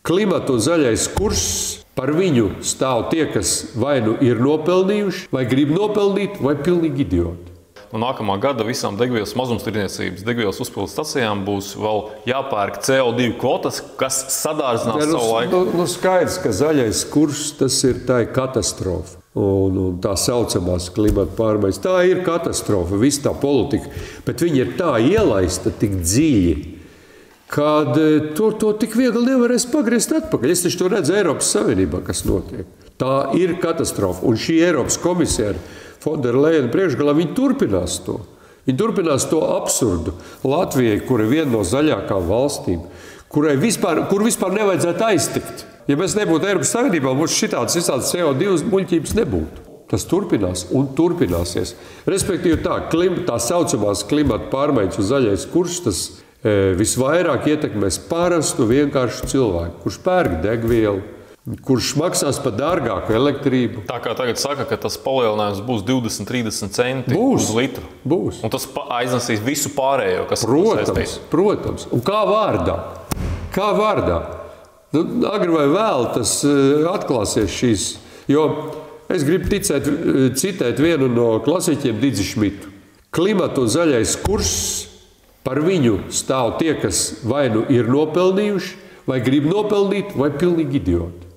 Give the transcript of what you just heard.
Klimata un zaļais kurs, par viņu stāv tie, kas vai nu ir nopelnījuši, vai grib nopelnīt, vai pilnīgi idioti. No nākamā gada visām degvielas mazumtirdzniecības degvielas uzpildes stacijām būs vēl jāpērk CO2 kvotas, kas sadārdzinās savu laiku. Skaidrs, ka zaļais kurs tas ir tā katastrofa. Un tā saucamās klimata pārmaiņas. Tā ir katastrofa, visa tā politika. Bet viņa ir tā ielaista tik dziļi, kad to tik viegli nevarēs pagriezt atpakaļ. Es taču to redzu Eiropas Savienībā, kas notiek. Tā ir katastrofa. Un šī Eiropas komisāra Fonderleina priekšgalā viņi turpinās to. Viņi turpinās to absurdu. Latvijai, kur ir viena no zaļākām valstīm, kur vispār nevajadzētu aiztikt. Ja mēs nebūtu Eiropas Savienībā, mums šitādas visādas CO2 muļķības nebūtu. Tas turpinās un turpināsies. Respektīvi tā saucamās klimata pārmaiņas un zaļais kurs, tas visvairāk ietekmēs parastu vienkāršu cilvēku, kurš pērk degvielu, kurš maksās par dārgāku elektrību. Tā kā tagad saka, ka tas palielinājums būs 20-30 centi uz litru. Būs. Un tas aiznesīs visu pārējo, kas saistīts. Protams. Un kā vārdā? Agri vai vēl tas atklāsies šīs. Jo es gribu citēt vienu no klasiķiem Didzi Šmitu. Klimata un zaļais kurs, par viņu stāv tie, kas vai nu ir nopelnījuši, vai grib nopelnīt, vai pilnīgi idioti.